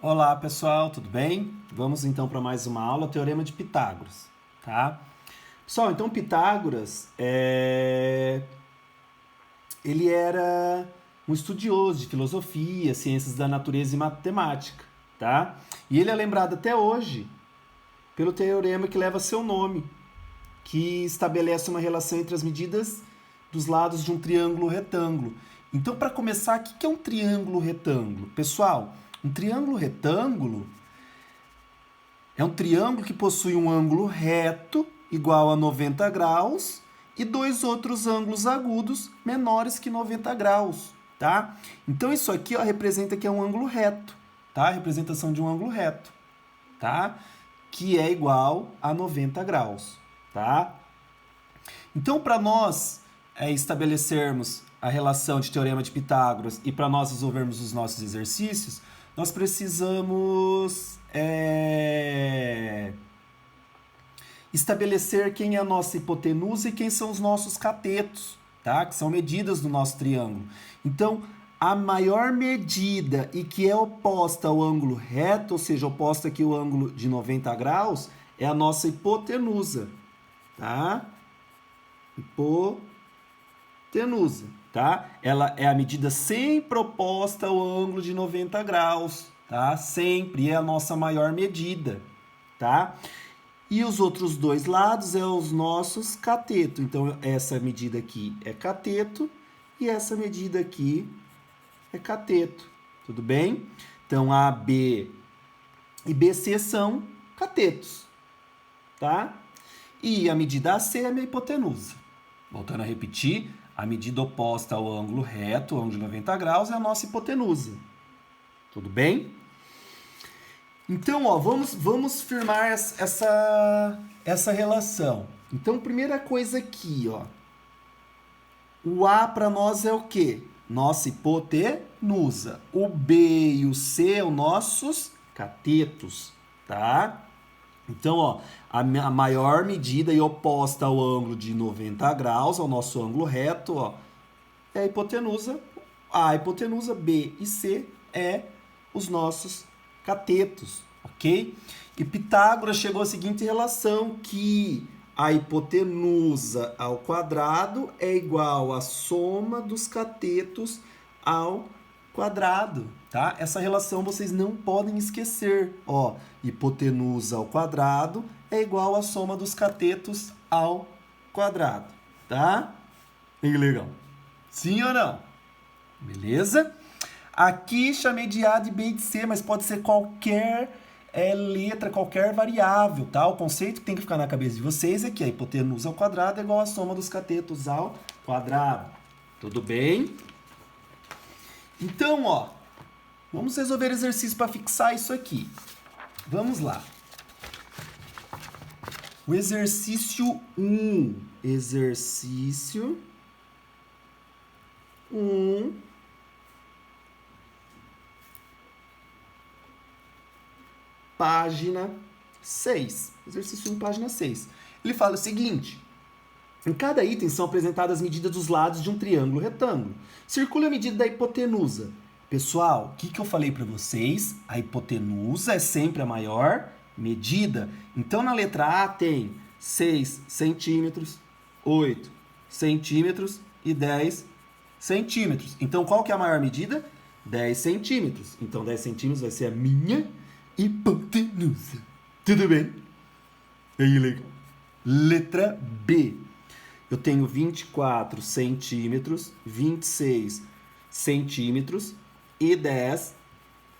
Olá pessoal, tudo bem? Vamos então para mais uma aula, Teorema de Pitágoras, tá? Pessoal, então Pitágoras, ele era um estudioso de filosofia, ciências da natureza e matemática, tá? E ele é lembrado até hoje pelo teorema que leva seu nome, que estabelece uma relação entre as medidas dos lados de um triângulo retângulo. Então, para começar, o que é um triângulo retângulo? Pessoal, um triângulo retângulo é um triângulo que possui um ângulo reto igual a 90 graus e dois outros ângulos agudos menores que 90 graus, tá? Então isso aqui ó, representa que é um ângulo reto, tá? A representação de um ângulo reto, tá? Que é igual a 90 graus, tá? Então para nós estabelecermos a relação de teorema de Pitágoras e para nós resolvermos os nossos exercícios, nós precisamos estabelecer quem é a nossa hipotenusa e quem são os nossos catetos, tá? Que são medidas do nosso triângulo. Então, a maior medida e que é oposta ao ângulo reto, ou seja, oposta aqui ao ângulo de 90 graus, é a nossa hipotenusa, tá? Hipotenusa, tá? Ela é a medida sempre oposta ao ângulo de 90 graus, tá? Sempre é a nossa maior medida, tá? E os outros dois lados é os nossos catetos. Então, essa medida aqui é cateto e essa medida aqui é cateto. Tudo bem? Então, AB e BC são catetos, tá? E a medida AC é a minha hipotenusa. Voltando a repetir, a medida oposta ao ângulo reto, o ângulo de 90 graus, é a nossa hipotenusa. Tudo bem? Então, ó, vamos firmar essa relação. Então, primeira coisa aqui, ó. O A para nós é o quê? Nossa hipotenusa. O B e o C são nossos catetos, tá? Então, ó, a maior medida e oposta ao ângulo de 90 graus, ao nosso ângulo reto, ó, é a hipotenusa. A hipotenusa, B e C é os nossos catetos, ok? E Pitágoras chegou à seguinte relação, que a hipotenusa ao quadrado é igual à soma dos catetos ao quadrado, tá? Essa relação vocês não podem esquecer, ó. Hipotenusa ao quadrado é igual à soma dos catetos ao quadrado, tá? Que legal. Sim ou não? Beleza? Aqui chamei de A, de B e de C, mas pode ser qualquer letra, qualquer variável, tá? O conceito que tem que ficar na cabeça de vocês é que a hipotenusa ao quadrado é igual à soma dos catetos ao quadrado. Tudo bem? Então, ó, vamos resolver exercício para fixar isso aqui. Vamos lá. O exercício 1. Exercício 1. Página 6. Exercício 1, página 6. Ele fala o seguinte: em cada item são apresentadas as medidas dos lados de um triângulo retângulo. Circule a medida da hipotenusa. Pessoal, o que eu falei para vocês? A hipotenusa é sempre a maior medida. Então, na letra A tem 6 centímetros, 8 centímetros e 10 centímetros. Então, qual que é a maior medida? 10 centímetros. Então, 10 centímetros vai ser a minha hipotenusa. Tudo bem? Aí, legal. Letra B. Eu tenho 24 centímetros, 26 centímetros e 10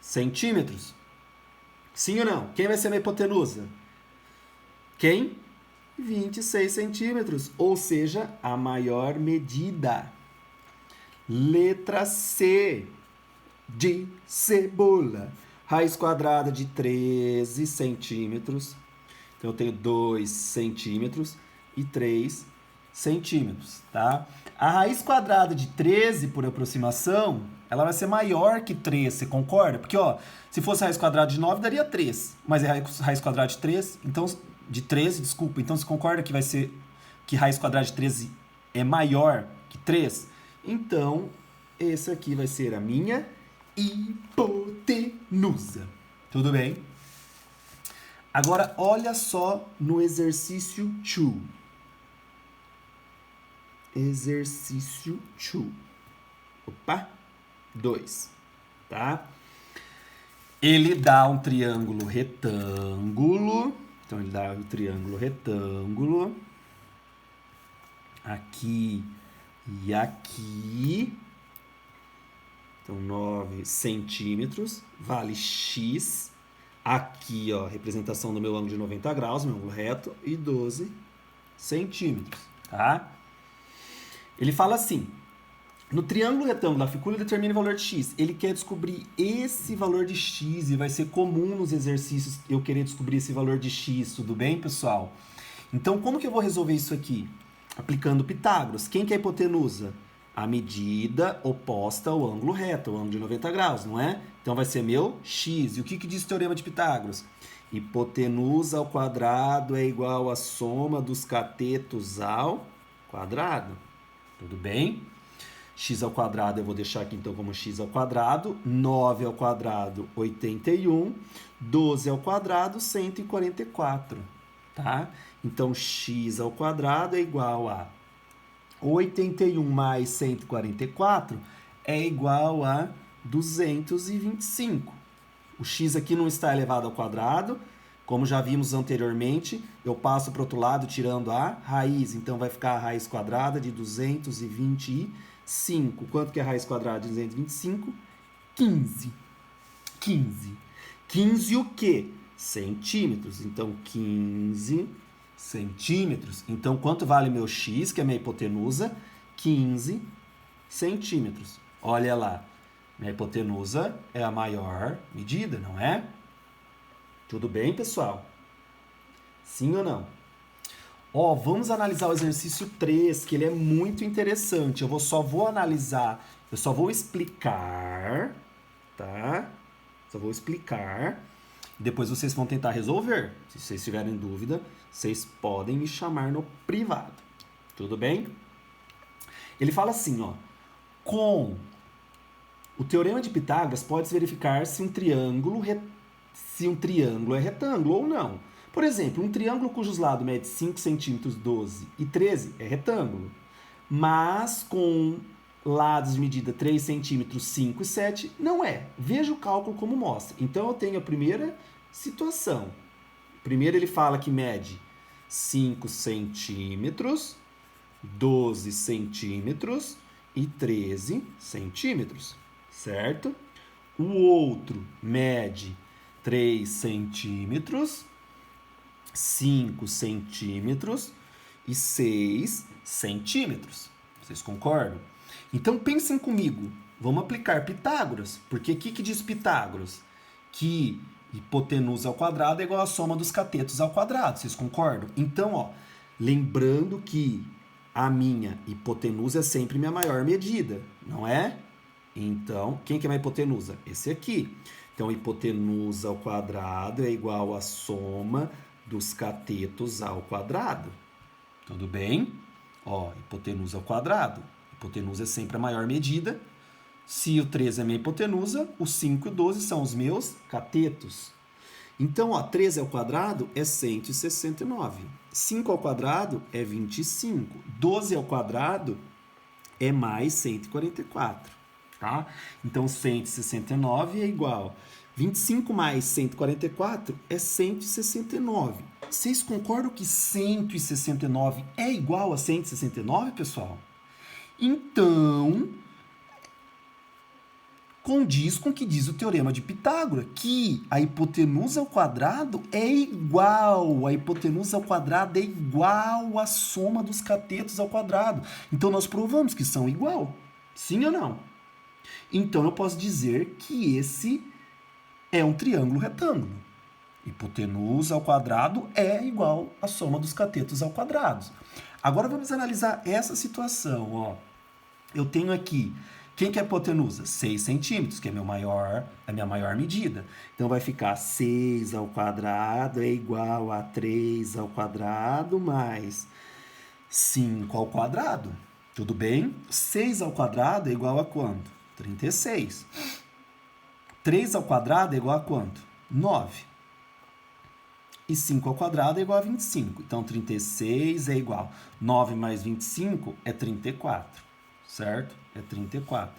centímetros. Sim ou não? Quem vai ser minha hipotenusa? Quem? 26 centímetros, ou seja, a maior medida. Letra C. De cebola. Raiz quadrada de 13 centímetros. Então, eu tenho 2 centímetros e 3 centímetros, tá? A raiz quadrada de 13, por aproximação, ela vai ser maior que 3, você concorda? Porque, ó, se fosse raiz quadrada de 9, daria 3. Mas é raiz quadrada de 3, então, de 13, desculpa. Então, você concorda que vai ser, que raiz quadrada de 13 é maior que 3? Então, esse aqui vai ser a minha hipotenusa. Tudo bem? Agora, olha só no exercício 2. Exercício 2. Opa, 2, tá? Ele dá um triângulo retângulo. Então, ele dá um triângulo retângulo. Aqui e aqui. Então, 9 centímetros. Vale X. Aqui, ó, representação do meu ângulo de 90 graus, meu ângulo reto. E 12 centímetros, tá? Ele fala assim: no triângulo retângulo, a figura determina o valor de x. Ele quer descobrir esse valor de x e vai ser comum nos exercícios eu querer descobrir esse valor de x, tudo bem, pessoal? Então, como que eu vou resolver isso aqui? Aplicando Pitágoras. Quem que é a hipotenusa? A medida oposta ao ângulo reto, o ângulo de 90 graus, não é? Então, vai ser meu x. E o que diz o teorema de Pitágoras? Hipotenusa ao quadrado é igual à soma dos catetos ao quadrado. Tudo bem? X ao quadrado eu vou deixar aqui então como x ao quadrado. 9 ao quadrado, 81. 12 ao quadrado, 144. Tá? Então, x ao quadrado é igual a 81 mais 144 é igual a 225. O x aqui não está elevado ao quadrado. Como já vimos anteriormente, eu passo para o outro lado tirando a raiz. Então, vai ficar a raiz quadrada de 225. Quanto que é a raiz quadrada de 225? 15. 15. 15 o quê? Centímetros. Então, 15 centímetros. Então, quanto vale meu x, que é minha hipotenusa? 15 centímetros. Olha lá. Minha hipotenusa é a maior medida, não é? Tudo bem, pessoal? Sim ou não? Ó, vamos analisar o exercício 3, que ele é muito interessante. Eu só vou analisar, eu só vou explicar, tá? Só vou explicar. Depois vocês vão tentar resolver. Se vocês tiverem dúvida, vocês podem me chamar no privado. Tudo bem? Ele fala assim, ó. Com o teorema de Pitágoras, pode-se verificar se um triângulo é retângulo ou não. Por exemplo, um triângulo cujos lados medem 5 centímetros, 12 e 13 é retângulo. Mas com lados de medida 3 centímetros, 5 e 7 não é. Veja o cálculo como mostra. Então, eu tenho a primeira situação. Primeiro ele fala que mede 5 centímetros, 12 centímetros e 13 centímetros, certo? O outro mede 3 centímetros, 5 centímetros e 6 centímetros. Vocês concordam? Então, pensem comigo. Vamos aplicar Pitágoras. Porque o que diz Pitágoras? Que hipotenusa ao quadrado é igual à soma dos catetos ao quadrado. Vocês concordam? Então, ó, lembrando que a minha hipotenusa é sempre minha maior medida, não é? Então, quem que é minha hipotenusa? Esse aqui. Então, hipotenusa ao quadrado é igual à soma dos catetos ao quadrado. Tudo bem? Ó, hipotenusa ao quadrado. Hipotenusa é sempre a maior medida. Se o 13 é minha hipotenusa, o 5 e o 12 são os meus catetos. Então, ó, 13 ao quadrado é 169. 5 ao quadrado é 25. 12 ao quadrado é mais 144. Tá? Então, 169 é igual. 25 mais 144 é 169. Vocês concordam que 169 é igual a 169, pessoal? Então, condiz com o que diz o teorema de Pitágoras, que a hipotenusa ao quadrado é igual. A hipotenusa ao quadrado é igual à soma dos catetos ao quadrado. Então, nós provamos que são igual. Sim ou não? Então, eu posso dizer que esse é um triângulo retângulo. Hipotenusa ao quadrado é igual à soma dos catetos ao quadrado. Agora, vamos analisar essa situação. Ó. Eu tenho aqui, quem que é a hipotenusa? 6 centímetros, que é a minha maior medida. Então, vai ficar 6 ao quadrado é igual a 3 ao quadrado mais 5 ao quadrado. Tudo bem? 6 ao quadrado é igual a quanto? 36. 3 ao quadrado é igual a quanto? 9. E 5 ao quadrado é igual a 25. Então, 36 é igual. 9 mais 25 é 34, certo? É 34.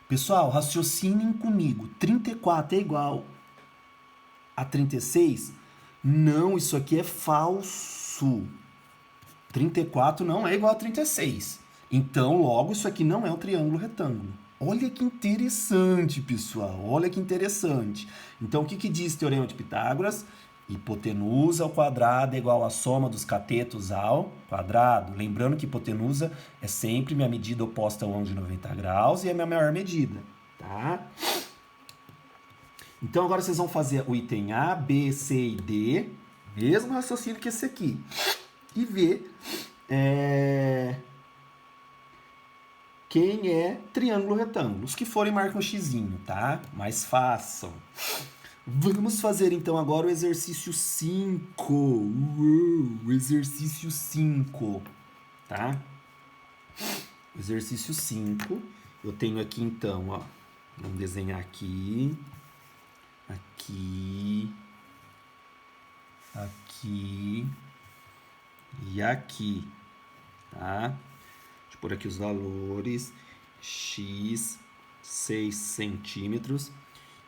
Pessoal, raciocinem comigo. 34 é igual a 36? Não, isso aqui é falso. 34 não é igual a 36. Então, logo, isso aqui não é um triângulo retângulo. Olha que interessante, pessoal. Olha que interessante. Então, o que diz o Teorema de Pitágoras? Hipotenusa ao quadrado é igual à soma dos catetos ao quadrado. Lembrando que hipotenusa é sempre minha medida oposta ao ângulo de 90 graus e é a minha maior medida, tá? Então, agora vocês vão fazer o item A, B, C e D, mesmo raciocínio que esse aqui, e ver quem é triângulo retângulo. Os que forem, marcam um xizinho, tá? Mas façam. Vamos fazer então agora o exercício 5. O exercício 5, tá? Exercício 5. Eu tenho aqui então, ó. Vamos desenhar aqui. Aqui. Aqui. E aqui, tá? Deixa eu pôr aqui os valores. X, 6 centímetros.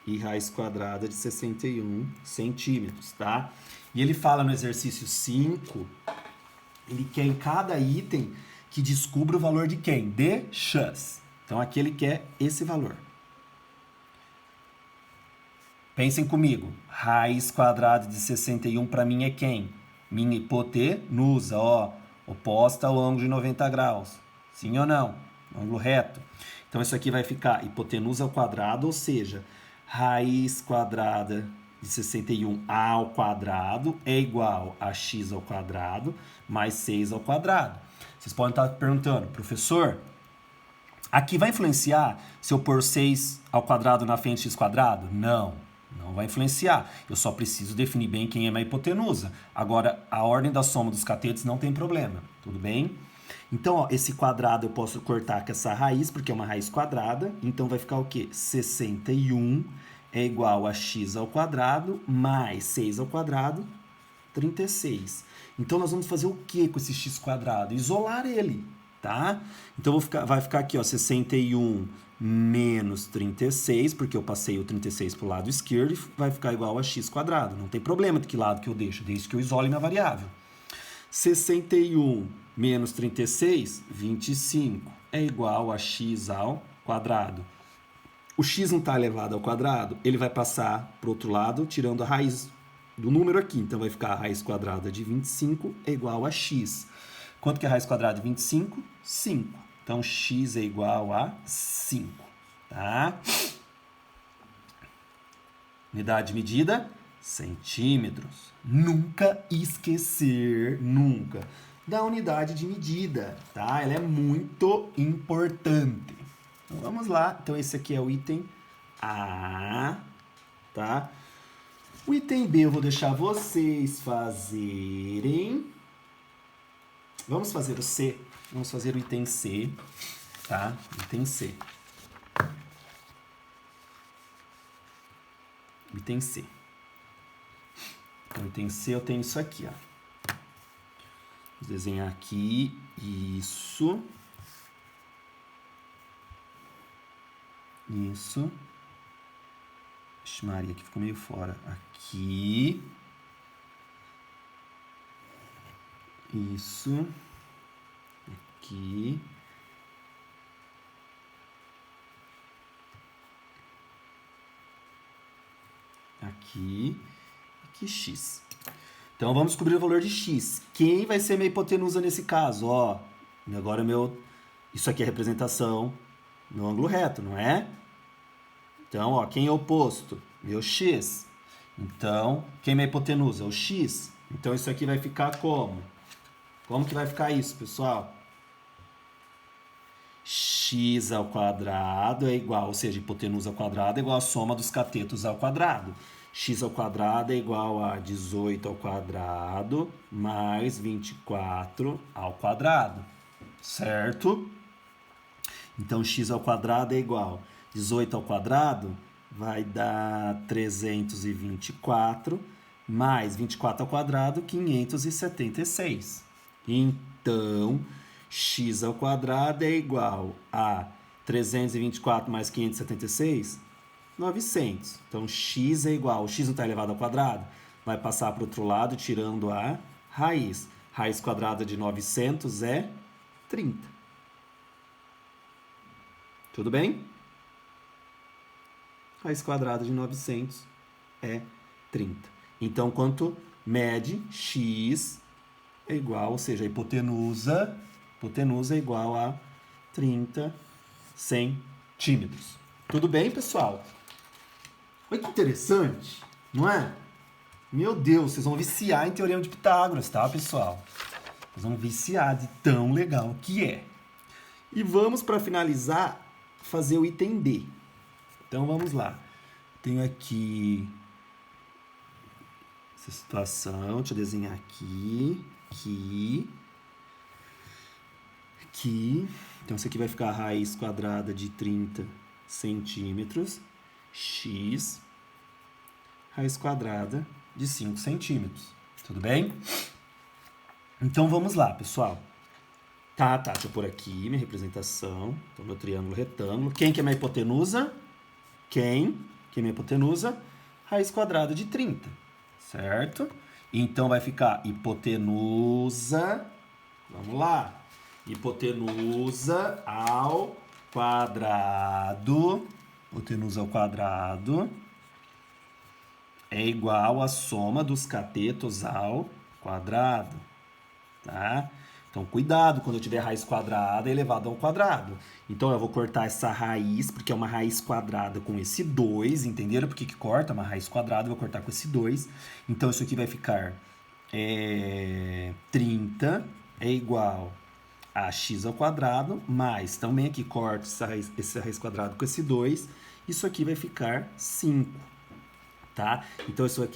E raiz quadrada de 61 centímetros, tá? E ele fala no exercício 5, ele quer em cada item que descubra o valor de quem? De x. Então aqui ele quer esse valor. Pensem comigo. Raiz quadrada de 61 para mim é quem? Minha hipotenusa, ó. Oposta ao ângulo de 90 graus. Sim ou não? Ângulo reto. Então isso aqui vai ficar hipotenusa ao quadrado, ou seja, raiz quadrada de 61 ao quadrado é igual a x ao quadrado mais 6 ao quadrado. Vocês podem estar perguntando, professor, aqui vai influenciar se eu pôr 6 ao quadrado na frente de x quadrado? Não, não vai influenciar. Eu só preciso definir bem quem é minha hipotenusa. Agora, a ordem da soma dos catetos não tem problema, tudo bem? Então, ó, esse quadrado eu posso cortar com essa raiz, porque é uma raiz quadrada. Então, vai ficar o quê? 61 é igual a x ao quadrado mais 6 ao quadrado, 36. Então, nós vamos fazer o que com esse x quadrado? Isolar ele, tá? Então, vai ficar aqui, ó, 61 menos 36, porque eu passei o 36 para o lado esquerdo, e vai ficar igual a x quadrado. Não tem problema de que lado que eu deixo, desde que eu isole minha variável. 61 menos 36, 25, é igual a x ao quadrado. O x não está elevado ao quadrado, ele vai passar para o outro lado, tirando a raiz do número aqui. Então, vai ficar a raiz quadrada de 25 é igual a x. Quanto que é a raiz quadrada de 25? 5. Então, x é igual a 5, tá? Unidade de medida, centímetros. Nunca esquecer, nunca, da unidade de medida, tá? Ela é muito importante. Então, vamos lá. Então, esse aqui é o item A, tá? O item B eu vou deixar vocês fazerem. Vamos fazer o C. Vamos fazer o item C, tá? Item C. Item C. Então, item C eu tenho isso aqui, ó. Vou desenhar aqui, isso. Isso. Vixe, Maria, aqui ficou meio fora. Aqui. Isso. Aqui. Aqui. Aqui, x. Então, vamos descobrir o valor de x. Quem vai ser minha hipotenusa nesse caso? Ó, agora isso aqui é representação no ângulo reto, não é? Então, ó, quem é o oposto? Meu x. Então, quem é minha hipotenusa? O x. Então, isso aqui vai ficar como? Como que vai ficar isso, pessoal? X ao quadrado é igual, ou seja, hipotenusa ao quadrado é igual a soma dos catetos ao quadrado. X ao quadrado é igual a 18 ao quadrado mais 24 ao quadrado, certo? Então, x ao quadrado é igual a 18 ao quadrado vai dar 324, mais 24 ao quadrado, 576. Então, x ao quadrado é igual a 324 mais 576, 900. Então, x é igual, x não está elevado ao quadrado, vai passar para o outro lado, tirando a raiz. Raiz quadrada de 900 é 30. Tudo bem? Raiz quadrada de 900 é 30. Então, quanto mede x é igual, ou seja, a hipotenusa é igual a 30 centímetros. Tudo bem, pessoal? Olha que interessante, não é? Meu Deus, vocês vão viciar em Teorema de Pitágoras, tá, pessoal? Vocês vão viciar de tão legal que é. E vamos, para finalizar, fazer o item D. Então, vamos lá. Tenho aqui essa situação. Deixa eu desenhar aqui. Então, isso aqui vai ficar a raiz quadrada de 30 centímetros. X, raiz quadrada de 5 centímetros. Tudo bem? Então, vamos lá, pessoal. Tá, deixa eu pôr aqui minha representação. Então, meu triângulo retângulo. Quem que é minha hipotenusa? Quem é minha hipotenusa? Raiz quadrada de 30, certo? Então, vai ficar hipotenusa, vamos lá, hipotenusa ao quadrado é igual à soma dos catetos ao quadrado, tá? Então, cuidado quando eu tiver raiz quadrada elevado ao quadrado. Então, eu vou cortar essa raiz, porque é uma raiz quadrada com esse 2, entenderam por que corta? Uma raiz quadrada, eu vou cortar com esse 2. Então, isso aqui vai ficar 30 é igual a x ao quadrado, mais também aqui corto essa raiz quadrada com esse 2. Isso aqui vai ficar 5, tá? Então, isso aqui